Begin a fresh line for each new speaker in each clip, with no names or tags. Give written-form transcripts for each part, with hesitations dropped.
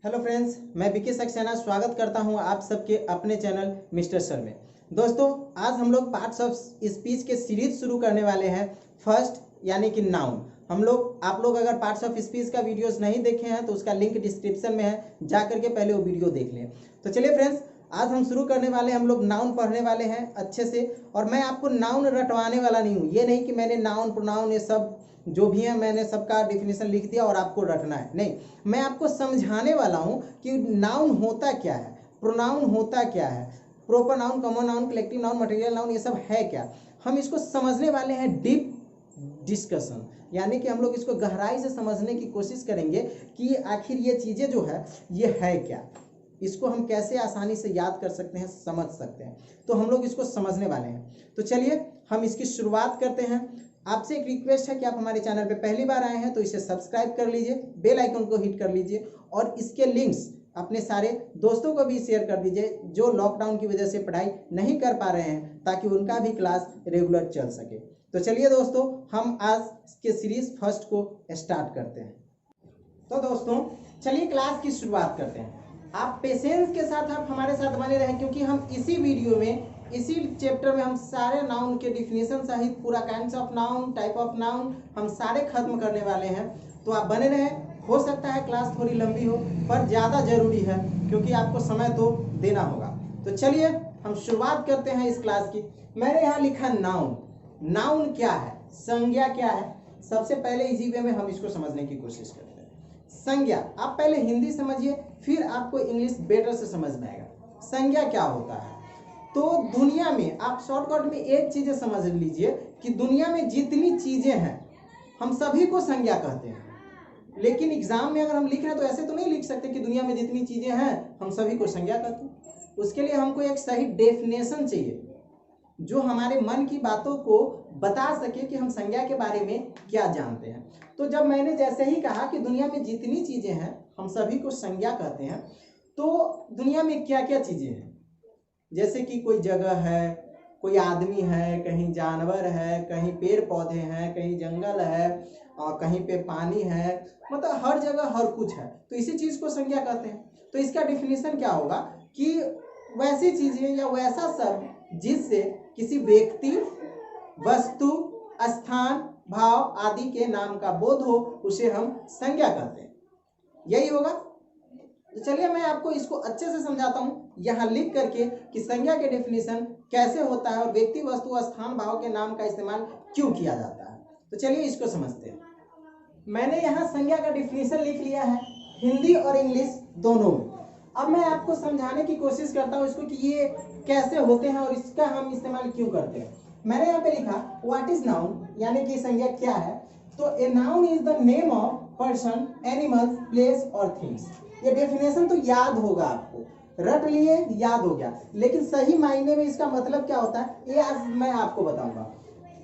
Hello friends, मैं विकी सक्सेना स्वागत करता हूं आप सबके अपने चैनल मिस्टर सर में। दोस्तों, आज हम लोग पार्ट्स ऑफ स्पीच के सीरीज शुरू करने वाले हैं। फर्स्ट यानी कि नाउन। आप लोग अगर पार्ट्स ऑफ स्पीच का वीडियोस नहीं देखे हैं तो उसका लिंक डिस्क्रिप्शन में है, जा करके पहले वो वीडियो देख लें। तो चलिए फ्रेंड्स, आज हम शुरू करने वाले हैं। हम लोग नाउन पढ़ने वाले हैं अच्छे से, और मैं आपको नाउन रटवाने वाला नहीं हूँ। ये नहीं कि मैंने नाउन प्रोनाउन ये सब जो भी है मैंने सबका डिफिनेशन लिख दिया और आपको रटना है, नहीं। मैं आपको समझाने वाला हूं कि नाउन होता क्या है, प्रोनाउन होता क्या है, proper noun, common noun, collective noun, material noun, ये सब है क्या। हम इसको समझने वाले हैं डीप डिस्कशन, यानी कि हम लोग इसको गहराई से समझने की कोशिश करेंगे कि आखिर ये चीज़ें जो है ये है क्या, इसको हम कैसे आसानी से याद कर सकते हैं, समझ सकते हैं। तो हम लोग इसको समझने वाले हैं। तो चलिए हम इसकी शुरुआत करते हैं। आपसे एक रिक्वेस्ट है कि आप हमारे चैनल पे पहली बार आए हैं तो इसे सब्सक्राइब कर लीजिए, बेल आइकन को हिट कर लीजिए, और इसके लिंक्स अपने सारे दोस्तों को भी शेयर कर दीजिए जो लॉकडाउन की वजह से पढ़ाई नहीं कर पा रहे हैं, ताकि उनका भी क्लास रेगुलर चल सके। तो चलिए दोस्तों, हम आज के सीरीज फर्स्ट को स्टार्ट करते हैं। तो दोस्तों चलिए क्लास की शुरुआत करते हैं। आप पेशेंस के साथ आप हमारे साथ बने रहें, क्योंकि हम इसी वीडियो में, इसी चैप्टर में हम सारे नाउन के डिफिनेशन सहित पूरा kinds of noun, type of noun हम सारे खत्म करने वाले हैं। तो आप बने रहें। हो सकता है क्लास थोड़ी लंबी हो, पर ज़्यादा जरूरी है क्योंकि आपको समय तो देना होगा। तो चलिए हम शुरुआत करते हैं इस क्लास की। मैंने यहाँ लिखा नाउन। नाउन क्या है, संज्ञा क्या है। सबसे पहले इजी वे में हम इसको समझने की कोशिश करते हैं। संज्ञा, आप पहले हिंदी समझिए, फिर आपको इंग्लिश बेटर से समझ में आएगा। संज्ञा क्या होता है, तो दुनिया में आप शॉर्टकट में एक चीज़ समझ लीजिए कि दुनिया में जितनी चीज़ें हैं हम सभी को संज्ञा कहते हैं। लेकिन एग्जाम में अगर हम लिख रहे हैं तो ऐसे तो नहीं लिख सकते कि दुनिया में जितनी चीज़ें हैं हम सभी को संज्ञा कहते हैं। उसके लिए हमको एक सही डेफिनेशन चाहिए जो हमारे मन की बातों को बता सके कि हम संज्ञा के बारे में क्या जानते हैं। तो जब मैंने जैसे ही कहा कि दुनिया में जितनी चीज़ें हैं हम सभी को संज्ञा कहते हैं, तो दुनिया में क्या क्या चीज़ें हैं, जैसे कि कोई जगह है, कोई आदमी है, कहीं जानवर है, कहीं पेड़ पौधे हैं, कहीं जंगल है, और कहीं पे पानी है, मतलब हर जगह हर कुछ है, तो इसी चीज़ को संज्ञा कहते हैं। तो इसका डिफिनेशन क्या होगा कि वैसी चीज़ें या वैसा सब जिससे किसी व्यक्ति, वस्तु, स्थान, भाव आदि के नाम का बोध हो, उसे हम संज्ञा कहते हैं। यही होगा। तो चलिए मैं आपको इसको अच्छे से समझाता हूँ यहाँ लिख करके कि संज्ञा के डेफिनेशन कैसे होता है और व्यक्ति, वस्तु, स्थान, भाव के नाम का इस्तेमाल क्यों किया जाता है। तो चलिए इसको समझते हैं। मैंने यहाँ संज्ञा का डेफिनेशन लिख लिया है, हिंदी और इंग्लिश दोनों में। अब मैं आपको समझाने की कोशिश करता हूँ इसको कि ये कैसे होते हैं और इसका हम इस्तेमाल क्यों करते हैं। मैंने यहाँ पे लिखा व्हाट इज नाउन, यानी कि संज्ञा क्या है। तो a noun is the name of person, animal, place और थिंग्स। ये डेफिनेशन तो याद होगा आपको, रट लिए, याद हो गया, लेकिन सही मायने में इसका मतलब क्या होता है ये आज मैं आपको बताऊंगा।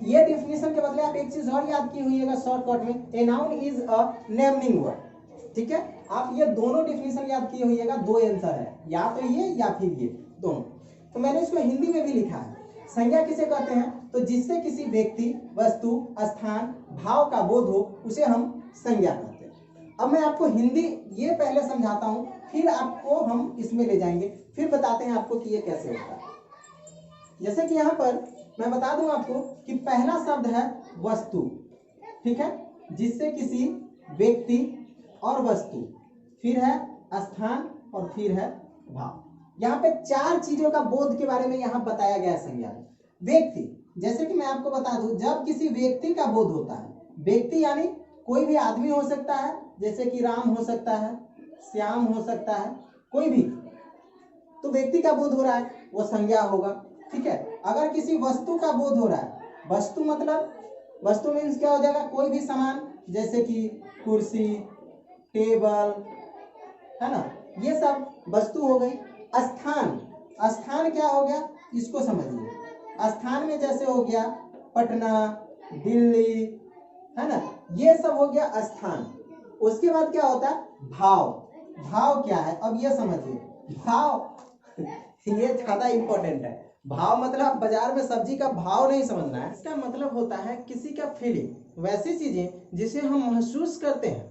ये डेफिनेशन के बदले आप एक चीज और याद की हुई है शॉर्टकट में, a noun is a naming word. ठीक है, आप ये दोनों डेफिनेशन याद किए होइएगा, दो आंसर है, या तो ये या फिर ये दोनों। तो मैंने इसको हिंदी में भी लिखा है। संज्ञा किसे कहते हैं, तो जिससे किसी व्यक्ति, वस्तु, स्थान, भाव का बोध हो उसे हम संज्ञा कहते हैं। अब मैं आपको हिंदी ये पहले समझाता हूं, फिर आपको हम इसमें ले जाएंगे, फिर बताते हैं आपको कि ये कैसे होता है। जैसे कि यहाँ पर मैं बता दूं आपको कि पहला शब्द है वस्तु, ठीक है, जिससे किसी व्यक्ति और वस्तु, फिर है स्थान और फिर है भाव। यहाँ पे चार चीजों का बोध के बारे में यहाँ बताया गया है संज्ञा में। व्यक्ति, जैसे कि मैं आपको बता दूं, जब किसी व्यक्ति का बोध होता है, व्यक्ति यानी कोई भी आदमी हो सकता है, जैसे कि राम हो सकता है, श्याम हो सकता है, कोई भी, तो व्यक्ति का बोध हो रहा है वो संज्ञा होगा। ठीक है, अगर किसी वस्तु का बोध हो रहा है, वस्तु मतलब, वस्तु मीन्स क्या हो जाएगा, कोई भी सामान, जैसे कि कुर्सी, टेबल, है ना, ये सब वस्तु हो गई। स्थान, स्थान क्या हो गया इसको समझिए। स्थान में जैसे हो गया पटना, दिल्ली, है ना, ये सब हो गया स्थान। उसके बाद क्या होता है भाव। भाव क्या है अब ये समझिए। भाव ये ज्यादा इंपॉर्टेंट है। भाव मतलब बाजार में सब्जी का भाव नहीं समझना है, इसका मतलब होता है किसी का फीलिंग, वैसी चीजें जिसे हम महसूस करते हैं,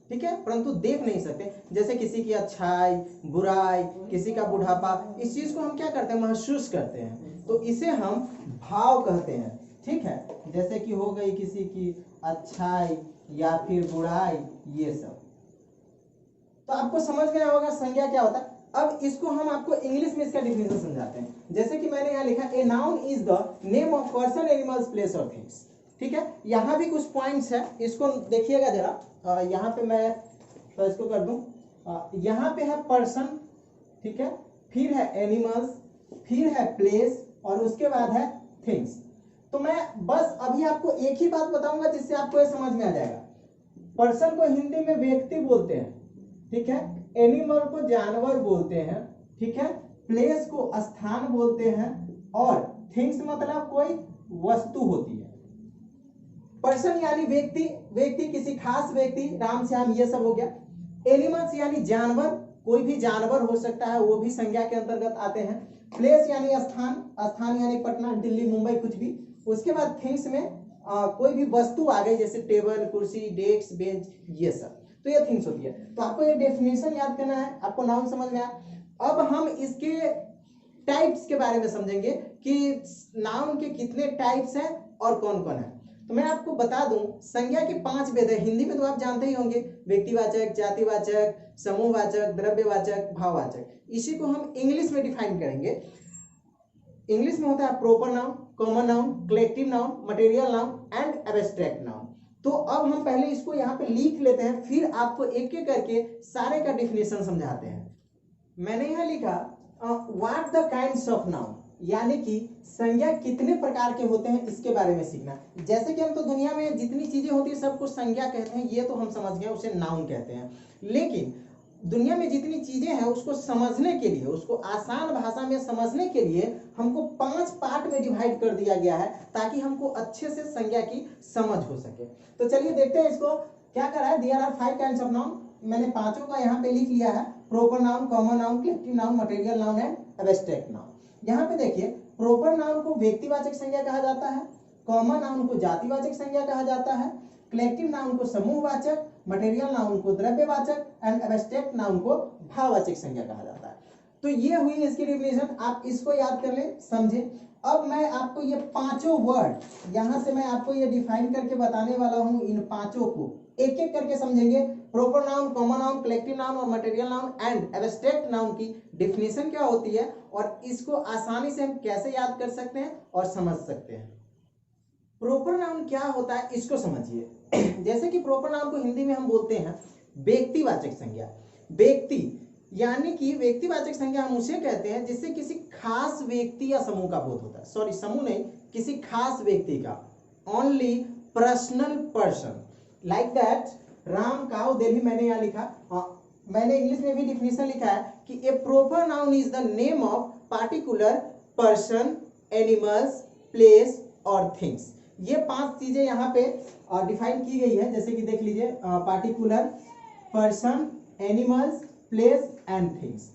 ठीक है, परंतु देख नहीं सकते। जैसे किसी की अच्छाई, बुराई, किसी का बुढ़ापा, इस चीज को हम क्या करते हैं, महसूस करते हैं, तो इसे हम भाव कहते हैं। ठीक है, जैसे कि हो गई किसी की अच्छाई या फिर बुराई, ये सब। तो आपको समझ गया होगा संज्ञा क्या होता है। अब इसको हम आपको इंग्लिश में इसका डिफिनेशन समझाते हैं। जैसे कि मैंने यहाँ लिखा, a noun is the name of person, animals, place और थिंग्स। ठीक है, यहाँ भी कुछ पॉइंट्स है, इसको देखिएगा जरा। यहाँ पे मैं तो इसको कर दूं, यहाँ पे है पर्सन, ठीक है, फिर है एनिमल्स, फिर है प्लेस और उसके बाद है थिंग्स। तो मैं बस अभी आपको एक ही बात बताऊंगा जिससे आपको ये समझ में आ जाएगा। पर्सन को हिंदी में व्यक्ति बोलते हैं, ठीक है, एनिमल को जानवर बोलते हैं, ठीक है, प्लेस को स्थान बोलते हैं और थिंग्स मतलब कोई वस्तु होती है। पर्सन यानी व्यक्ति, व्यक्ति किसी खास व्यक्ति, राम श्याम, ये सब हो गया। एनिमल्स यानी जानवर, कोई भी जानवर हो सकता है, वो भी संज्ञा के अंतर्गत आते हैं। प्लेस यानी स्थान, स्थान यानी पटना, दिल्ली, मुंबई, कुछ भी। उसके बाद थिंग्स में कोई भी वस्तु आ गई, जैसे टेबल, कुर्सी, डेस्क, बेंच, ये सब, तो ये थिंग्स होती है। तो आपको ये डेफिनेशन याद करना है, आपको नाउन समझ में आया। अब हम इसके टाइप्स के बारे में समझेंगे कि नाउन के कितने टाइप्स हैं और कौन कौन है। तो मैं आपको बता दूं, संज्ञा के 5 भेद है। हिंदी में तो आप जानते ही होंगे, व्यक्तिवाचक, जातिवाचक, समूहवाचक, द्रव्यवाचक, भाववाचक। इसी को हम इंग्लिश में डिफाइन करेंगे। इंग्लिश में होता है proper noun, common noun, collective noun, material noun and abstract noun. तो अब हम पहले इसको यहाँ पे लिख लेते हैं, फिर आपको एक एक करके सारे का डिफिनेशन समझाते हैं। मैंने यहाँ लिखा what the kinds of noun, यानी कि संज्ञा कितने प्रकार के होते हैं, इसके बारे में सीखना। जैसे कि हम तो दुनिया में जितनी चीजें होती है सबको संज्ञा कहते हैं, ये तो हम समझ गए, उसे नाउन कहते हैं। लेकिन दुनिया में जितनी चीजें हैं उसको समझने के लिए, उसको आसान भाषा में समझने के लिए हमको 5 पार्ट में डिवाइड कर दिया गया है, ताकि हमको अच्छे से संज्ञा की समझ हो सके। तो चलिए देखते हैं इसको क्या करा है। There are 5 kinds of noun, मैंने पांचों का यहाँ पे लिख लिया है, proper noun, common noun, collective noun, material noun and abstract noun. यहाँ पे देखिए, प्रॉपर नाउन को व्यक्तिवाचक संज्ञा कहा जाता है, कॉमन नाउन को जातिवाचक संज्ञा कहा जाता है, कलेक्टिव नाउन को समूहवाचक, मटेरियल नाउन को द्रव्यवाचक एंड एब्स्ट्रैक्ट नाउन को भाववाचक संज्ञा कहा जाता है। तो ये हुई इसकी डिफिनेशन, आप इसको याद कर ले, समझे। अब मैं आपको ये पांचों वर्ड यहां से मैं आपको ये डिफाइन करके बताने वाला हूं। इन पांचों को एक एक करके समझेंगे। Proper noun, common noun, collective noun और material noun and abstract noun की डिफिनेशन क्या होती है और इसको आसानी से हम कैसे याद कर सकते हैं और समझ सकते हैं। प्रॉपर नाउन क्या होता है इसको समझिए। जैसे कि प्रॉपर नाउन को हिंदी में हम बोलते हैं व्यक्तिवाचक संज्ञा। व्यक्ति यानी कि व्यक्तिवाचक संज्ञा हम उसे कहते हैं जिससे किसी खास व्यक्ति या समूह का बोध होता है। सॉरी, समूह नहीं, किसी खास व्यक्ति का। Only personal person, like that Ram, cow, Delhi, मैंने यहाँ लिखा। मैंने इंग्लिश में भी डिफिनेशन लिखा है कि a proper noun is the name of particular person, animals, place और थिंग्स। ये 5 चीजें यहाँ पे डिफाइन की गई है। जैसे कि देख लीजिए, particular person, animals, place and things.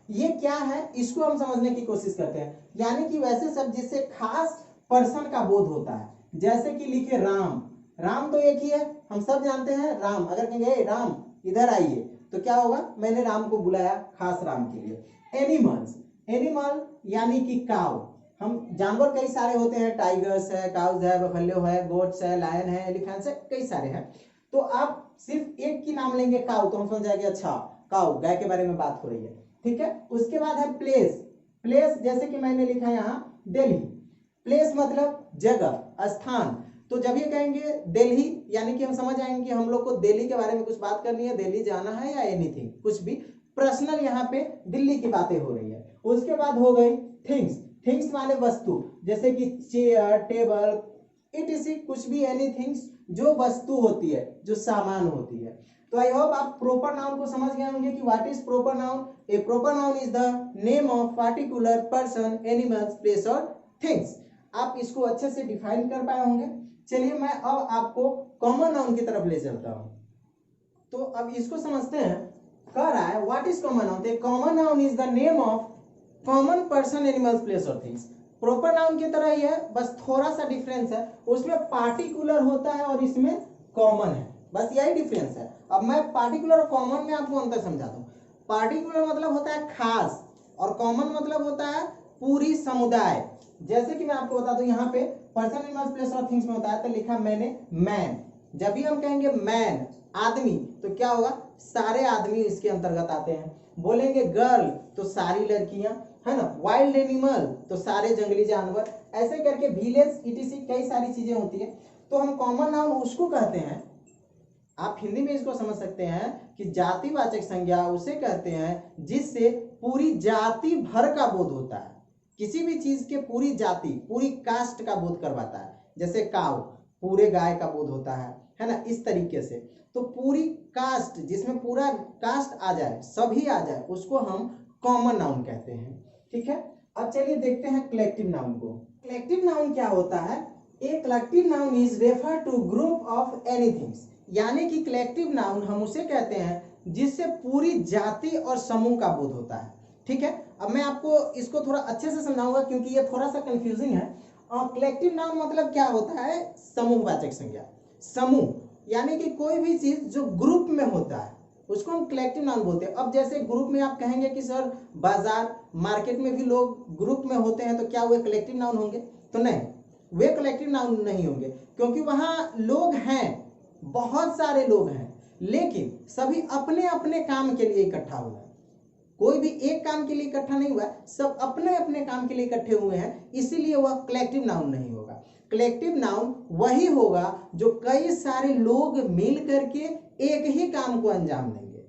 ये क्या है इसको हम समझने की कोशिश करते हैं। यानी कि वैसे सब जिससे खास पर्सन का बोध होता है। जैसे कि लिखे राम, राम तो एक ही है, हम सब जानते हैं राम। अगर कहेंगे राम इधर आइए तो क्या होगा, मैंने राम को बुलाया खास राम के लिए। एनिमल्स, एनिमल यानी कि काऊ, हम जानवर कई सारे होते हैं, टाइगर्स है, काउस है, बफेलो है, गोट्स है, लायन है, एलिफेंट्स है, कई सारे हैं। तो आप सिर्फ एक की नाम लेंगे काऊ तो हम समझ जाएंगे अच्छा काऊ, गाय के बारे में बात हो रही है, ठीक है। उसके बाद है प्लेस। प्लेस जैसे कि मैंने लिखा यहाँ दिल्ली। प्लेस मतलब जगह, स्थान। तो जब ये कहेंगे दिल्ली यानी कि हम समझ आएंगे कि हम लोग को दिल्ली के बारे में कुछ बात करनी है, दिल्ली जाना है या एनीथिंग, कुछ भी पर्सनल यहाँ पे दिल्ली की बातें हो रही है। उसके बाद हो गई थिंग्स। थिंग्स माने वस्तु, जैसे कि चेयर, टेबल, इट कुछ भी, एनीथिंग्स जो वस्तु होती है, जो सामान होती है। तो आई होप आप प्रॉपर नाउन को समझ गए होंगे कि what is proper noun. A proper noun is the name of particular person, animals, place और थिंग्स। आप इसको अच्छे से डिफाइन कर पाए होंगे। चलिए मैं अब आपको कॉमन नाउन की तरफ ले चलता हूं। तो अब इसको समझते हैं। कह रहा है what is common noun. Common noun is the name of common person, animals, place और थिंग्स। प्रॉपर नाउन की तरह ही है, बस थोड़ा सा डिफरेंस है। उसमें पार्टिकुलर होता है और इसमें कॉमन है। बस यही डिफरेंस है। अब मैं पार्टिकुलर और कॉमन में आपको अंतर समझा दूं। पार्टिकुलर मतलब होता है खास, और कॉमन मतलब होता है पूरी समुदाय। जैसे कि मैं आपको बता दूं, यहाँ पे पर्सन, एनिमल्स, प्लेस और थिंग्स में होता है, तो लिखा मैंने मैन। जब भी हम कहेंगे मैन आदमी, तो क्या होगा, सारे आदमी इसके अंतर्गत आते हैं। बोलेंगे गर्ल तो सारी लड़कियां, है ना। वाइल्ड एनिमल तो सारे जंगली जानवर, ऐसे करके विलेज ईटीसी कई सारी चीजें होती है। तो हम कॉमन नाउन उसको कहते हैं, आप हिंदी में इसको समझ सकते हैं कि जातिवाचक संज्ञा उसे कहते हैं जिससे पूरी जाति भर का बोध होता है। किसी भी चीज के पूरी जाति, पूरी कास्ट का बोध करवाता है। जैसे काव, पूरे गाय का बोध होता है ना, इस तरीके से। तो पूरी कास्ट, जिसमें पूरा कास्ट आ जाए, सभी आ जाए, उसको हम कॉमन नाउन कहते हैं। ठीक है, अब चलिए देखते हैं कलेक्टिव नाउन को। कलेक्टिव नाउन क्या होता है? A collective noun is refer to group of anything, यानी कि कलेक्टिव नाउन हम उसे कहते हैं जिससे पूरी जाति और समूह का बोध होता है। ठीक है, अब मैं आपको इसको थोड़ा अच्छे से समझाऊंगा क्योंकि ये थोड़ा सा कंफ्यूजिंग है। कलेक्टिव नाउन मतलब क्या होता है? समूहवाचक संज्ञा। समूह यानी कि कोई भी चीज जो ग्रुप में होता है उसको हम कलेक्टिव नाउन बोलते हैं। अब जैसे ग्रुप में आप कहेंगे कि सर बाजार, मार्केट में भी लोग ग्रुप में होते हैं, तो क्या वे कलेक्टिव नाउन होंगे? तो नहीं, वे कलेक्टिव नाउन नहीं होंगे, क्योंकि वहां लोग हैं, बहुत सारे लोग हैं, लेकिन सभी अपने अपने काम के लिए इकट्ठा हुए हैं। कोई भी एक काम के लिए इकट्ठा नहीं हुआ, सब अपने अपने काम के लिए इकट्ठे हुए हैं, इसीलिए वह कलेक्टिव नाउन नहीं होगा। कलेक्टिव नाउन वही होगा जो कई सारे लोग मिल करके एक ही काम को अंजाम देंगे।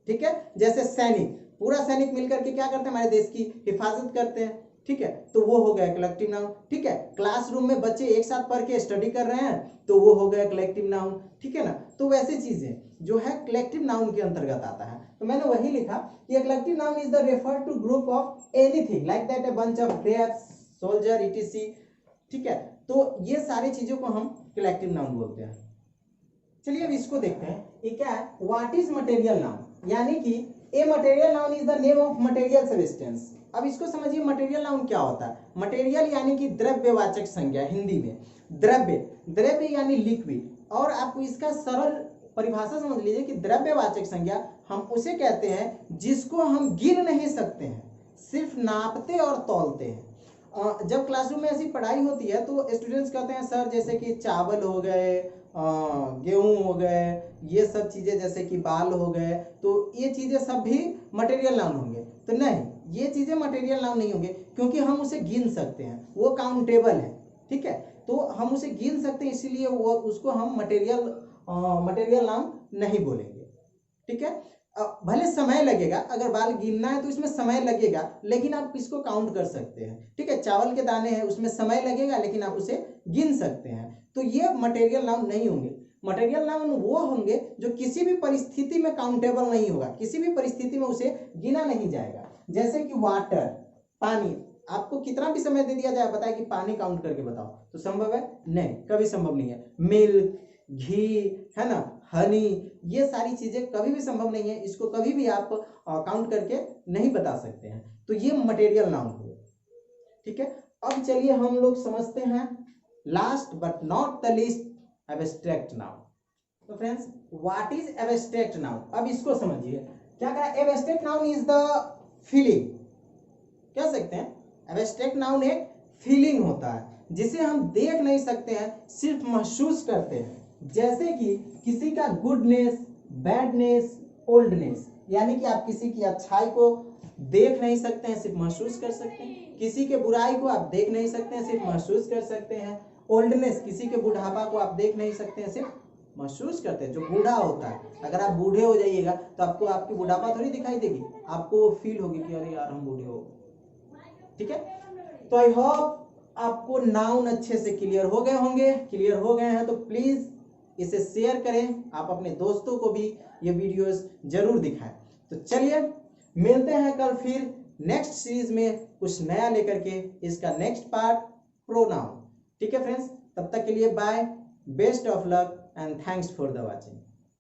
ठीक है, जैसे सैनिक, पूरा सैनिक मिलकर के क्या करते हैं? हमारे देश की हिफाजत करते हैं। ठीक है, तो वो हो गया कलेक्टिव नाउन। ठीक है, क्लासरूम में बच्चे एक साथ पढ़ के स्टडी कर रहे हैं, तो वो हो गया कलेक्टिव नाउन। ठीक है ना, तो वैसे चीजें जो है कलेक्टिव नाउन के अंतर्गत आता है। तो मैंने वही लिखा कि collective noun is the refer to group of anything like that, a bunch of grapes, soldier, etc. ठीक है, तो ये सारी चीजों को हम कलेक्टिव नाउन बोलते हैं। चलिए अब इसको देखते हैं, ये क्या है? व्हाट इज मटेरियल नाउन, यानी कि a material noun is the name of material substance. अब इसको समझिए, मटेरियल नाउन क्या होता है? मटेरियल यानी कि द्रव्यवाचक संज्ञा, हिंदी में द्रव्य, द्रव्य यानी लिक्विड। और आपको इसका सरल परिभाषा समझ लीजिए कि द्रव्यवाचक संज्ञा हम उसे कहते हैं जिसको हम गिन नहीं सकते हैं, सिर्फ नापते और तौलते हैं। जब क्लासरूम में ऐसी पढ़ाई होती है तो स्टूडेंट्स कहते हैं सर जैसे कि चावल हो गए, गेहूं हो गए, ये सब चीजें, जैसे कि बाल हो गए, तो ये चीजें सब भी मटेरियल नाउन होंगे। तो नहीं, ये चीजें मटेरियल नाउन नहीं होंगे, क्योंकि हम उसे गिन सकते हैं, वो काउंटेबल है। ठीक है, तो हम उसे गिन सकते हैं, इसीलिए वो उसको हम मटेरियल नाउन नहीं बोलेंगे। ठीक है, भले समय लगेगा, अगर बाल गिनना है तो इसमें समय लगेगा, लेकिन आप इसको काउंट कर सकते हैं। ठीक है, चावल के दाने हैं, उसमें समय लगेगा, लेकिन आप उसे गिन सकते हैं। तो ये मटेरियल नाउन नहीं होंगे। मटेरियल नाउन वो होंगे जो किसी भी परिस्थिति में काउंटेबल नहीं होगा, किसी भी परिस्थिति में उसे गिना नहीं जाएगा। जैसे कि वाटर, पानी, आपको कितना भी समय दे दिया जाए, बताए कि पानी काउंट करके बताओ, तो संभव है? नहीं, कभी संभव नहीं है। मिल्क, घी, है ना, हनी, ये सारी चीजें कभी भी संभव नहीं है, इसको कभी भी आप काउंट करके नहीं बता सकते हैं। तो ये मटेरियल नाउन हुए। ठीक है, अब चलिए हम लोग समझते हैं last but not the least, abstract noun. तो friends, what is abstract noun? अब इसको समझिए, क्या कहा? Abstract noun is the feeling, कह सकते हैं एब्स्ट्रैक्ट नाउन एक फीलिंग होता है जिसे हम देख नहीं सकते हैं, सिर्फ महसूस करते हैं। जैसे कि किसी का गुडनेस, बैडनेस, ओल्डनेस, यानी कि आप किसी की अच्छाई को देख नहीं सकते हैं, सिर्फ महसूस कर सकते हैं। किसी के बुराई को आप देख नहीं सकते हैं, सिर्फ महसूस कर सकते हैं। ओल्डनेस, किसी के बुढ़ापा को आप देख नहीं सकते हैं, सिर्फ महसूस करते हैं। जो बूढ़ा होता है, अगर आप बूढ़े हो जाइएगा तो आपको आपकी बुढ़ापा थोड़ी दिखाई देगी, आपको फील होगी कि अरे यार हम बूढ़े हो। ठीक है, तो आई होप आपको नाउन अच्छे से क्लियर हो गए होंगे। क्लियर हो गए हैं तो प्लीज इसे शेयर करें, आप अपने दोस्तों को भी ये वीडियोस जरूर दिखाएं। तो चलिए मिलते हैं कल फिर नेक्स्ट सीरीज में कुछ नया लेकर के, इसका नेक्स्ट पार्ट प्रोनाउन। ठीक है फ्रेंड्स, तब तक के लिए bye, best of luck and thanks for the watching.